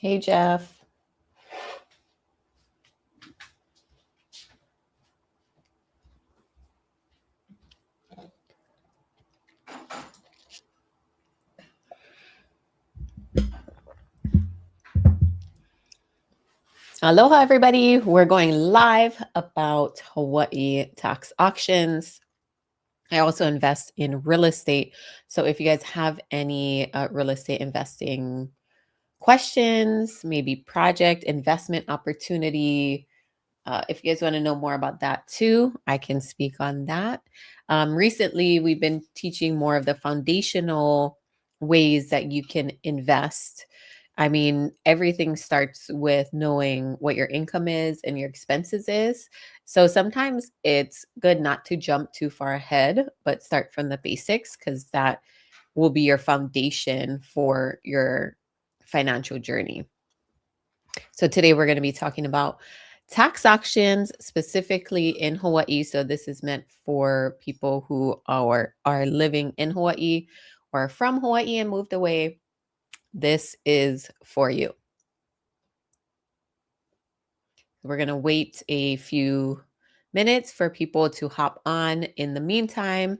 Hey, Jeff. Aloha, everybody. We're going live about Hawaii tax auctions. I also invest in real estate. So if you guys have any real estate investing questions, maybe project investment opportunity, if you guys want to know more about that too, I can speak on that. Recently, we've been teaching more of the foundational ways that you can invest. I mean, everything starts with knowing what your income is and your expenses is. So sometimes it's good not to jump too far ahead, but start from the basics because that will be your foundation for your financial journey. So today we're going to be talking about tax auctions specifically in Hawaii. So this is meant for people who are living in Hawaii or from Hawaii and moved away. This is for you. We're going to wait a few minutes for people to hop on. In the meantime,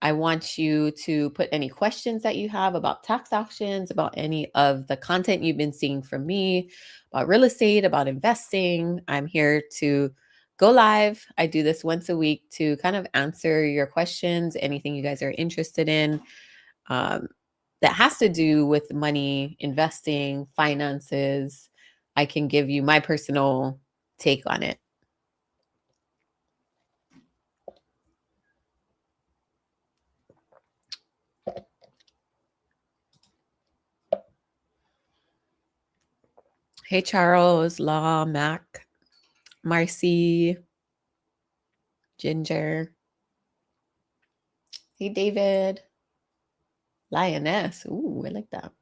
I want you to put any questions that you have about tax auctions, about any of the content you've been seeing from me, about real estate, about investing. I'm here to go live. I do this once a week to kind of answer your questions, anything you guys are interested in um, that has to do with money, investing, finances. I can give you my personal take on it. Hey, Charles, Law, Mac, Marcy, Ginger. Hey, David, Lioness. Ooh, I like that.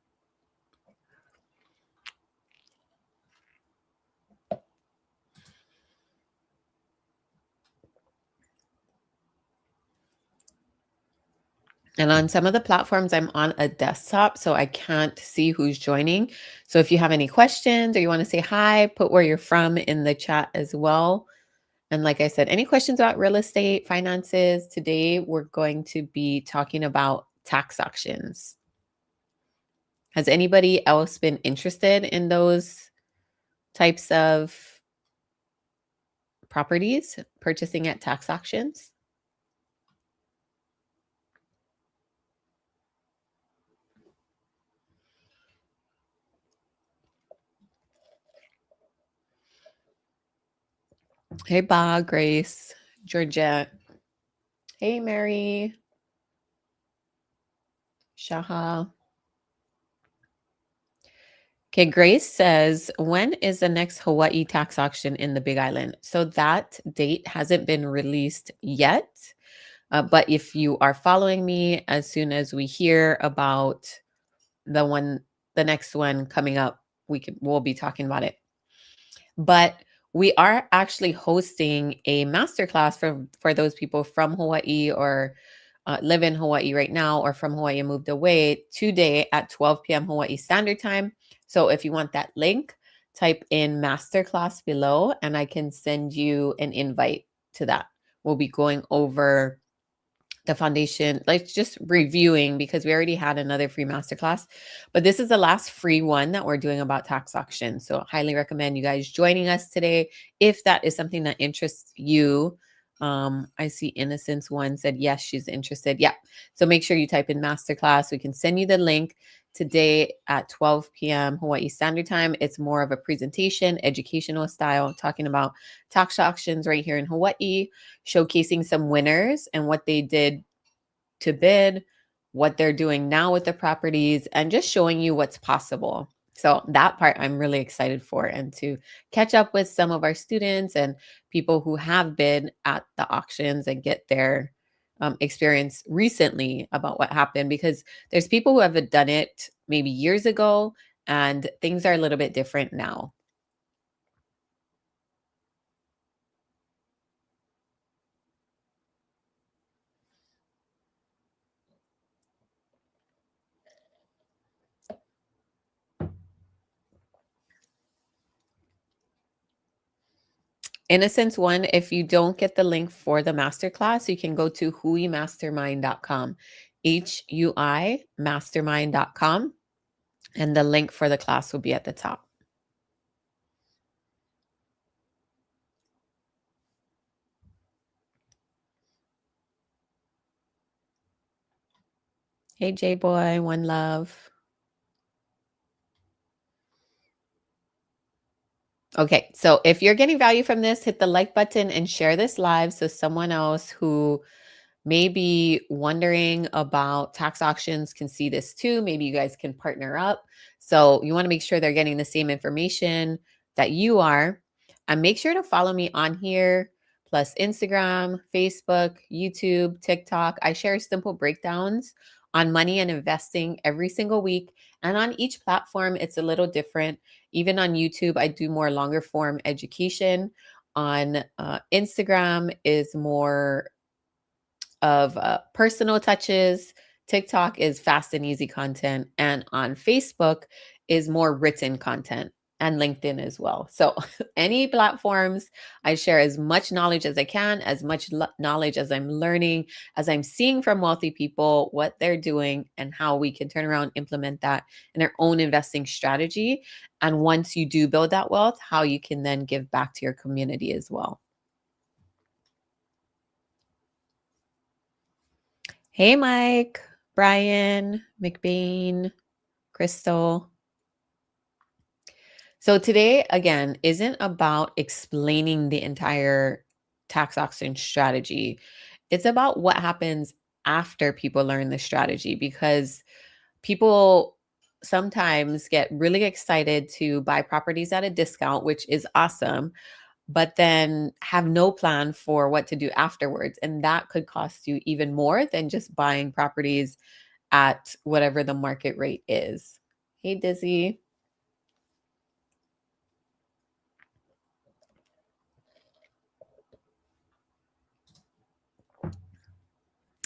And on some of the platforms, I'm on a desktop, so I can't see who's joining. So if you have any questions or you want to say hi, put where you're from in the chat as well. And like I said, any questions about real estate, finances? Today, we're going to be talking about tax auctions. Has anybody else been interested in those types of properties, purchasing at tax auctions? Hey, Ba, Grace, Georgette. Hey, Mary, Shaha. Okay, Grace says, when is the next Hawaii tax auction in the Big Island? So that date hasn't been released yet. But if you are following me, as soon as we hear about the next one coming up, we'll be talking about it. But we are actually hosting a masterclass for those people from Hawaii or live in Hawaii right now or from Hawaii and moved away today at 12 p.m. Hawaii Standard Time. So if you want that link, type in masterclass below and I can send you an invite to that. We'll be going over the foundation, like just reviewing because we already had another free masterclass, but this is the last free one that we're doing about tax auction. So highly recommend you guys joining us today if that is something that interests you. I see Innocence One said yes, she's interested. Yeah, so make sure you type in masterclass. We can send you the link today at 12 p.m. Hawaii Standard Time. It's more of a presentation, educational style, talking about tax auctions right here in Hawaii, showcasing some winners and what they did to bid, what they're doing now with the properties, and just showing you what's possible. So that part I'm really excited for, and to catch up with some of our students and people who have been at the auctions and get their experience recently about what happened, because there's people who have done it maybe years ago and things are a little bit different now. Innocence One, if you don't get the link for the masterclass, you can go to huimastermind.com, HUI mastermind.com, and the link for the class will be at the top. Hey, J Boy, one love. Okay, so if you're getting value from this, hit the like button and share this live so someone else who may be wondering about tax auctions can see this too. Maybe you guys can partner up. So you want to make sure they're getting the same information that you are. And make sure to follow me on here, plus Instagram, Facebook, YouTube, TikTok. I share simple breakdowns on money and investing every single week. And on each platform, it's a little different. Even on YouTube, I do more longer form education. On Instagram is more of personal touches. TikTok is fast and easy content. And on Facebook is more written content, and LinkedIn as well. So any platforms, I share as much knowledge as I can, as much knowledge as I'm learning, as I'm seeing from wealthy people, what they're doing and how we can turn around, implement that in our own investing strategy. And once you do build that wealth, how you can then give back to your community as well. Hey, Mike, Brian, McBain, Crystal. So today, again, isn't about explaining the entire tax auction strategy. It's about what happens after people learn the strategy, because people sometimes get really excited to buy properties at a discount, which is awesome, but then have no plan for what to do afterwards. And that could cost you even more than just buying properties at whatever the market rate is. Hey, Dizzy.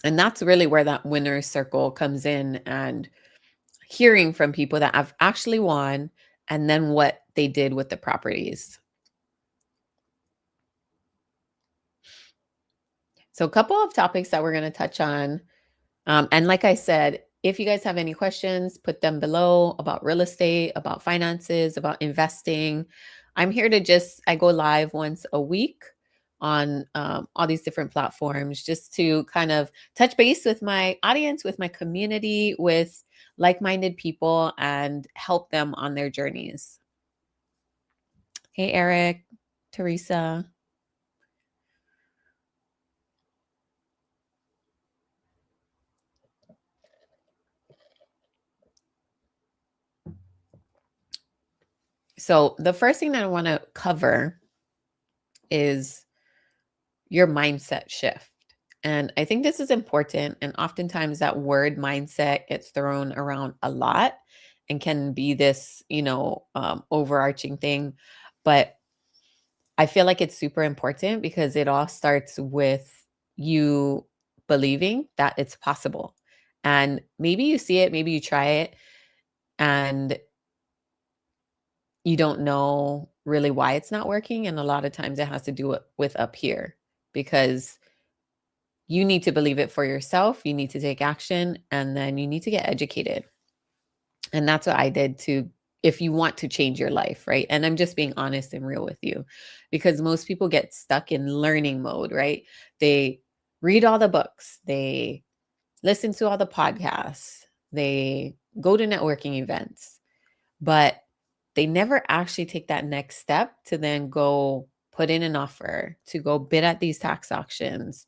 And that's really where that winner's circle comes in, and hearing from people that have actually won and then what they did with the properties. So a couple of topics that we're going to touch on. And like I said, if you guys have any questions, put them below about real estate, about finances, about investing. I'm here to I go live once a week on all these different platforms just to kind of touch base with my audience, with my community, with like-minded people, and help them on their journeys. Hey, Eric, Teresa. So the first thing that I want to cover is your mindset shift. And I think this is important. And oftentimes that word mindset gets thrown around a lot and can be this, overarching thing. But I feel like it's super important because it all starts with you believing that it's possible. And maybe you see it, maybe you try it, and you don't know really why it's not working. And a lot of times it has to do with up here, because you need to believe it for yourself. You need to take action, and then you need to get educated. And that's what I did to, if you want to change your life, right? And I'm just being honest and real with you, because most people get stuck in learning mode, right? They read all the books, they listen to all the podcasts, they go to networking events, but they never actually take that next step to then go put in an offer, to go bid at these tax auctions,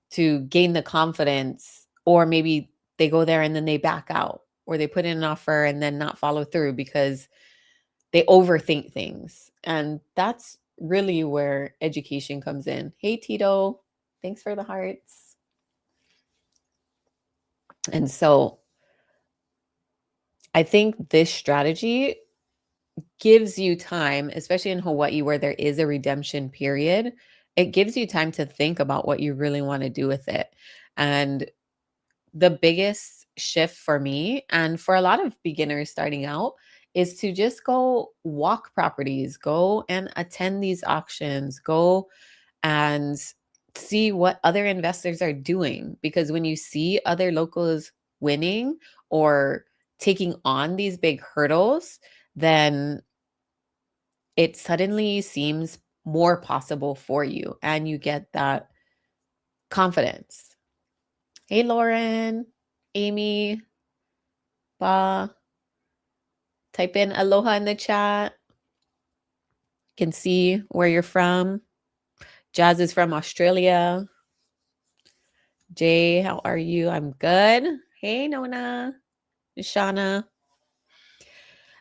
to gain the confidence. Or maybe they go there and then they back out, or they put in an offer and then not follow through because they overthink things. And that's really where education comes in. Hey, Tito, thanks for the hearts. And so I think this strategy gives you time, especially in Hawaii where there is a redemption period. It gives you time to think about what you really want to do with it. And the biggest shift for me, and for a lot of beginners starting out, is to just go walk properties, go and attend these auctions, go and see what other investors are doing. Because when you see other locals winning or taking on these big hurdles, then it suddenly seems more possible for you and you get that confidence. Hey, Lauren, Amy, Ba, type in aloha in the chat. You can see where you're from. Jazz is from Australia. Jay, how are you? I'm good. Hey, Nona, Nishana.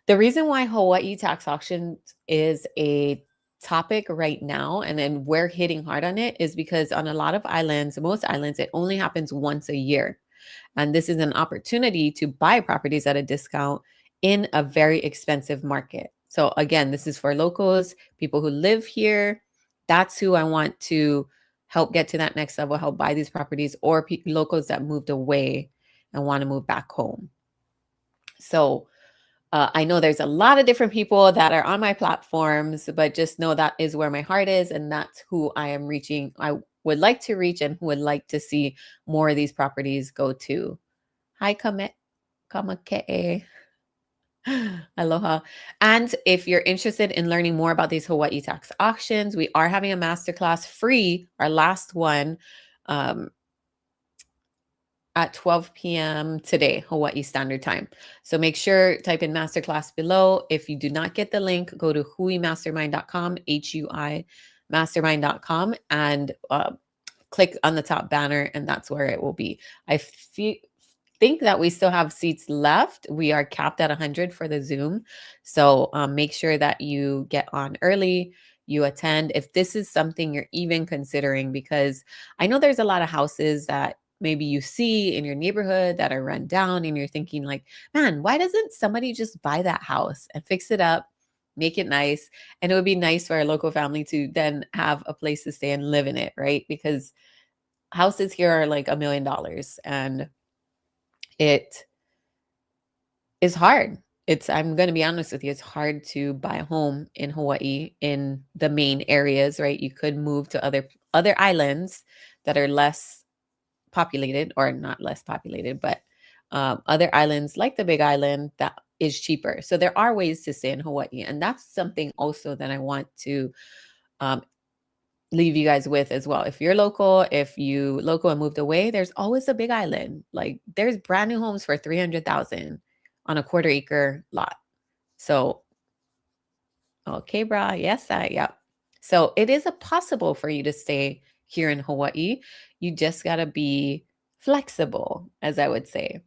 The reason why Hawaii tax auctions is a topic right now, and then we're hitting hard on it, is because on a lot of islands, most islands, it only happens once a year. And this is an opportunity to buy properties at a discount in a very expensive market. So again, this is for locals, people who live here. That's who I want to help get to that next level, help buy these properties, or locals that moved away and want to move back home. So I know there's a lot of different people that are on my platforms, but just know that is where my heart is, and that's who I am reaching. I would like to reach and who would like to see more of these properties go to. Hi, Kamakee. Aloha. And if you're interested in learning more about these Hawaii tax auctions, we are having a masterclass free, our last one, at 12 p.m. today, Hawaii Standard Time. So make sure, type in masterclass below. If you do not get the link, go to huimastermind.com, HUI mastermind.com, and click on the top banner, and that's where it will be. I think that we still have seats left. We are capped at 100 for the Zoom. So make sure that you get on early, you attend if this is something you're even considering, because I know there's a lot of houses that maybe you see in your neighborhood that are run down and you're thinking like, man, why doesn't somebody just buy that house and fix it up, make it nice? And it would be nice for a local family to then have a place to stay and live in it, right? Because houses here are like $1 million and it is hard. I'm going to be honest with you, it's hard to buy a home in Hawaii in the main areas, right? You could move to other islands that are less populated, or not less populated, but other islands like the Big Island that is cheaper. So there are ways to stay in Hawaii. And that's something also that I want to leave you guys with as well. If you're local, and moved away, there's always a Big Island. Like there's brand new homes for 300,000 on a 1/4 acre lot. So, okay, brah. Yes, yeah. So it is possible for you to stay here in Hawaii. You just got to be flexible, as I would say.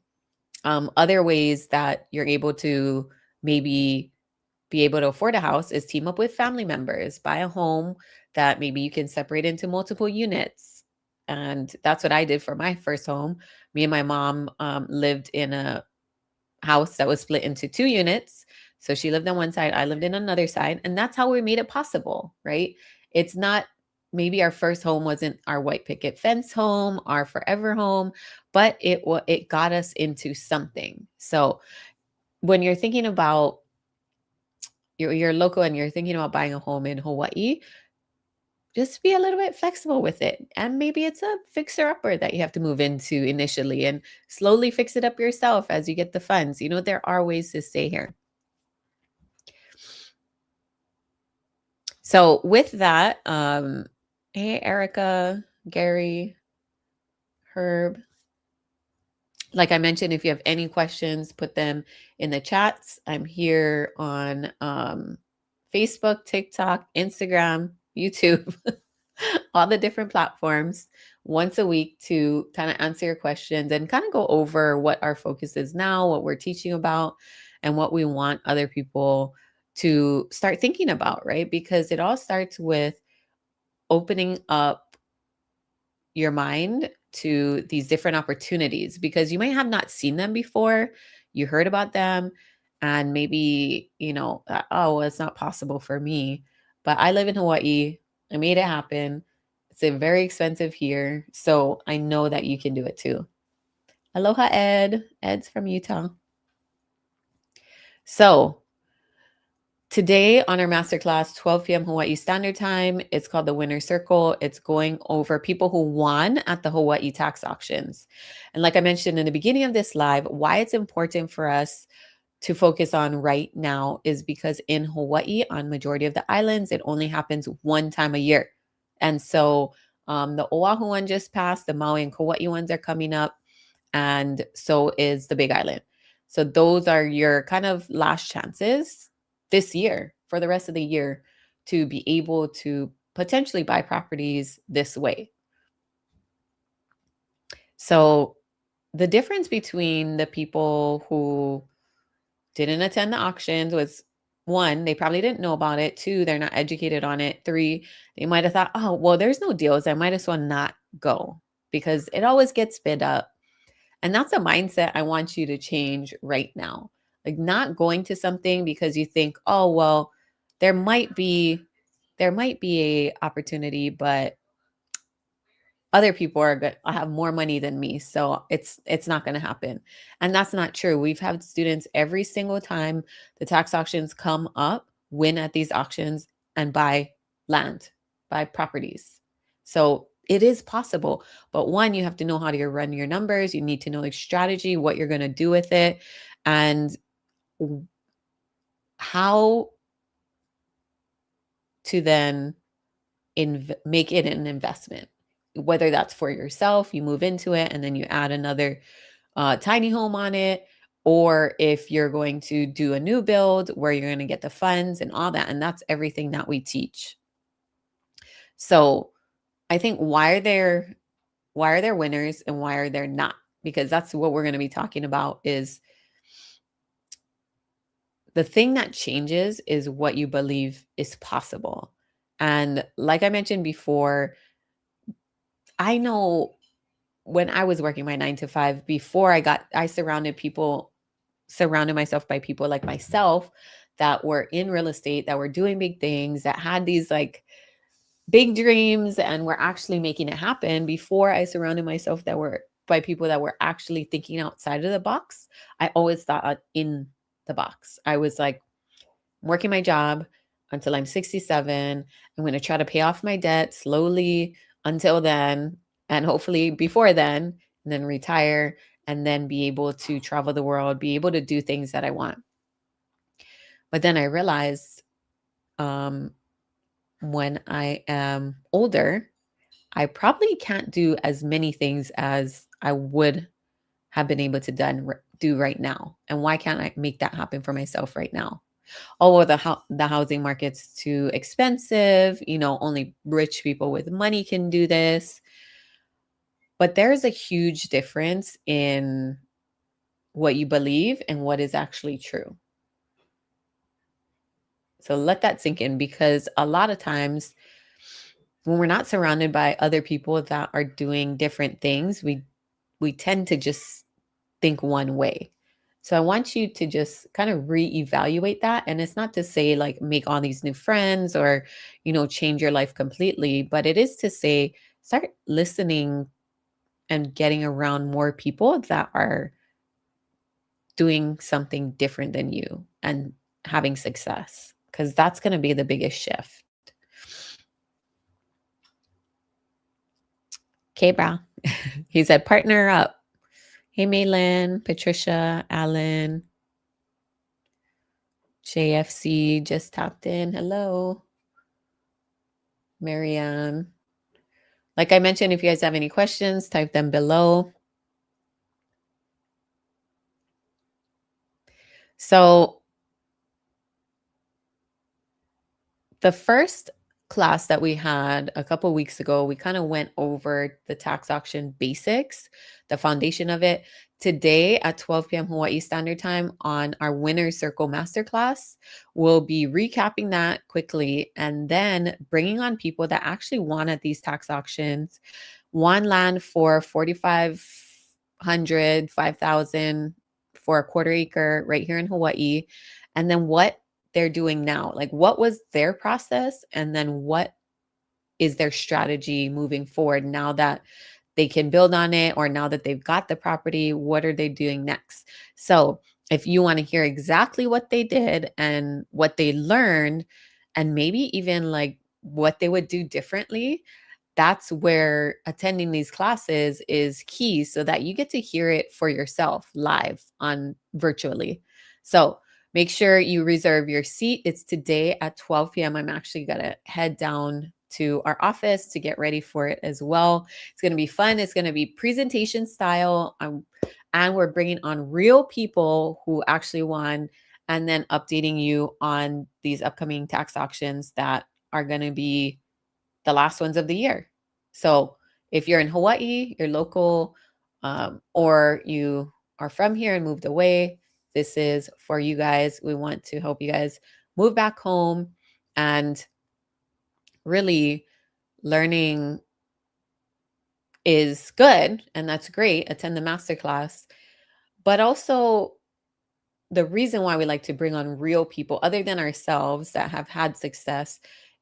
Other ways that you're able to maybe be able to afford a house is team up with family members, buy a home that maybe you can separate into multiple units. And that's what I did for my first home. Me and my mom lived in a house that was split into 2 units. So she lived on one side, I lived in another side. And that's how we made it possible, right? It's not, maybe our first home wasn't our white picket fence home, our forever home, but it got us into something. So when you're thinking about you're local and you're thinking about buying a home in Hawaii, just be a little bit flexible with it. And maybe it's a fixer-upper that you have to move into initially and slowly fix it up yourself as you get the funds. There are ways to stay here. So with that, hey, Erica, Gary, Herb. Like I mentioned, if you have any questions, put them in the chats. I'm here on Facebook, TikTok, Instagram, YouTube, all the different platforms once a week to kind of answer your questions and kind of go over what our focus is now, what we're teaching about, and what we want other people to start thinking about, right? Because it all starts with opening up your mind to these different opportunities, because you might have not seen them before. You heard about them and maybe, oh, well, it's not possible for me. But I live in Hawaii. I made it happen. It's very expensive here. So I know that you can do it too. Aloha, Ed. Ed's from Utah. So Today on our masterclass, 12 p.m. Hawaii Standard Time, it's called the Winner Circle. It's going over people who won at the Hawaii tax auctions. And like I mentioned in the beginning of this live, why it's important for us to focus on right now is because in Hawaii, on majority of the islands, it only happens one time a year. And so the Oahu one just passed, the Maui and Kauai ones are coming up, and so is the Big Island. So those are your kind of last chances this year for the rest of the year to be able to potentially buy properties this way. So the difference between the people who didn't attend the auctions was, one, they probably didn't know about it. Two, they're not educated on it. Three, they might have thought, oh, well, there's no deals. I might as well not go because it always gets bid up. And that's a mindset I want you to change right now. Like not going to something because you think, oh, well, there might be a opportunity, but other people are good, I have more money than me, so it's not going to happen. And that's not true. We've had students every single time the tax auctions come up win at these auctions and buy land, buy properties. So it is possible, but one, you have to know how to run your numbers. You need to know the strategy, what you're going to do with it, and how to then make it an investment, whether that's for yourself, you move into it and then you add another tiny home on it, or if you're going to do a new build where you're going to get the funds and all that. And that's everything that we teach. So I think why are there winners and why are there not? Because that's what we're going to be talking about. Is the thing that changes is what you believe is possible. And like I mentioned before, I know when I was working my 9 to 5, before I surrounded myself by people like myself that were in real estate, that were doing big things, that had these like big dreams and were actually making it happen. Before I surrounded myself by people that were actually thinking outside of the box, I always thought in the box. I was like, working my job until I'm 67. I'm going to try to pay off my debt slowly until then, and hopefully before then, and then retire, and then be able to travel the world, be able to do things that I want. But then I realized when I am older, I probably can't do as many things as I would have been able to do right now. And why can't I make that happen for myself right now? Oh, the housing market's too expensive. Only rich people with money can do this. But there's a huge difference in what you believe and what is actually true. So let that sink in, because a lot of times when we're not surrounded by other people that are doing different things, we tend to just think one way. So I want you to just kind of reevaluate that. And it's not to say like make all these new friends or, change your life completely, but it is to say start listening and getting around more people that are doing something different than you and having success, because that's going to be the biggest shift. Okay, Brown. He said, partner up. Hey, Maylin, Patricia, Alan, JFC just tapped in. Hello. Marianne. Like I mentioned, if you guys have any questions, type them below. So the first class that we had a couple weeks ago, we kind of went over the tax auction basics, the foundation of it. Today at 12 p.m. Hawaii Standard Time on our Winner's Circle Masterclass, we'll be recapping that quickly and then bringing on people that actually won at these tax auctions, won land for 4,500, 5,000 for a quarter acre right here in Hawaii. And then what they're doing now, like what was their process, and then what is their strategy moving forward now that they can build on it, or now that they've got the property, what are they doing next? So if you want to hear exactly what they did and what they learned, and maybe even like what they would do differently, that's where attending these classes is key, so that you get to hear it for yourself live on virtually. So make sure you reserve your seat. It's today at 12 p.m. I'm actually going to head down to our office to get ready for it as well. It's going to be fun. It's going to be presentation style. And we're bringing on real people who actually won, and then updating you on these upcoming tax auctions that are going to be the last ones of the year. So if you're in Hawaii, you're local, or you are from here and moved away, this is for you guys. We want to help you guys move back home, and really learning is good and that's great. Attend the masterclass. But also, the reason why we like to bring on real people other than ourselves that have had success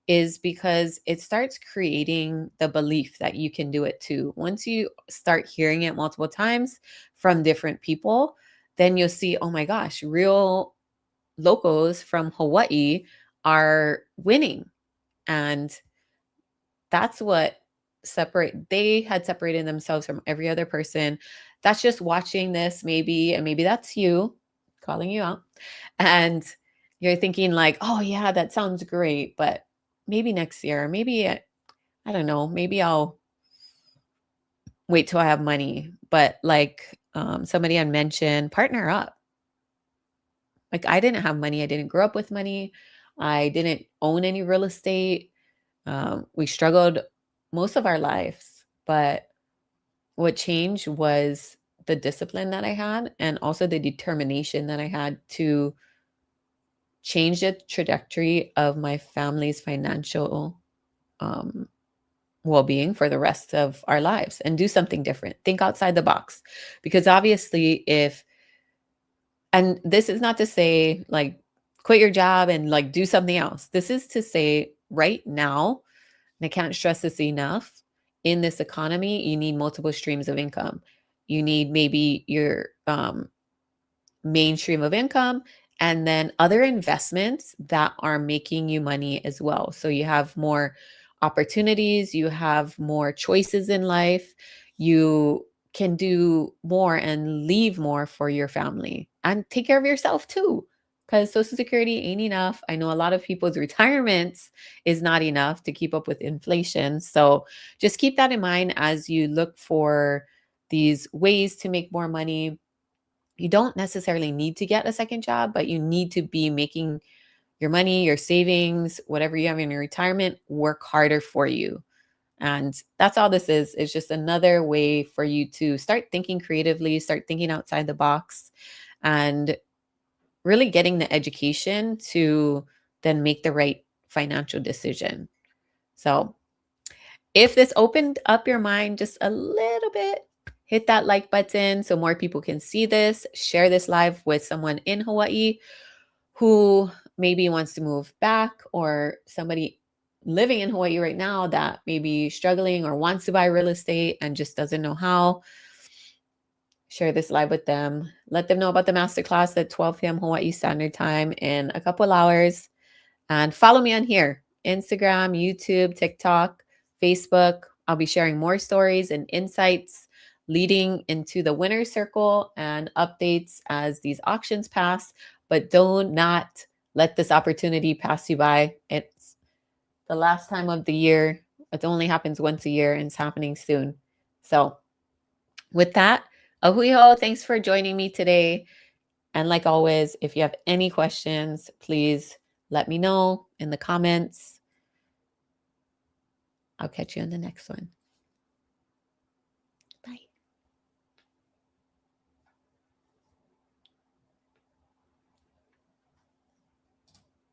is because it starts creating the belief that you can do it too. Once you start hearing it multiple times from different people, then you'll see, oh my gosh, real locals from Hawaii are winning. And that's what they had separated themselves from every other person that's just watching this, maybe, and maybe that's you, calling you out, and you're thinking like, oh yeah, that sounds great, but maybe next year, maybe I don't know, maybe I'll wait till I have money. But like, somebody had mentioned, partner up. Like, I didn't have money, I didn't grow up with money, I didn't own any real estate. We struggled most of our lives, but what changed was the discipline that I had, and also the determination that I had to change the trajectory of my family's financial um, well-being for the rest of our lives, and do something different. Think outside the box. Because obviously, and this is not to say like quit your job and like do something else. This is to say right now, and I can't stress this enough, in this economy, you need multiple streams of income. You need maybe your main stream of income, and then other investments that are making you money as well. So you have more opportunities, you have more choices in life, you can do more and leave more for your family, and take care of yourself too. Because Social Security ain't enough. I know a lot of people's retirements is not enough to keep up with inflation. So just keep that in mind as you look for these ways to make more money. You don't necessarily need to get a second job, but you need to be making your money, your savings, whatever you have in your retirement, work harder for you. And that's all this is. It's just another way for you to start thinking creatively, start thinking outside the box, and really getting the education to then make the right financial decision. So if this opened up your mind just a little bit, hit that like button so more people can see this. Share this live with someone in Hawaii who maybe wants to move back, or somebody living in Hawaii right now that may be struggling or wants to buy real estate and just doesn't know how. Share this live with them. Let them know about the masterclass at 12 p.m. Hawaii Standard Time in a couple hours. And follow me on here: Instagram, YouTube, TikTok, Facebook. I'll be sharing more stories and insights leading into the winner's circle and updates as these auctions pass. But do not let this opportunity pass you by. It's the last time of the year. It only happens once a year, and it's happening soon. So with that, ahuiho, thanks for joining me today. And like always, if you have any questions, please let me know in the comments. I'll catch you in the next one.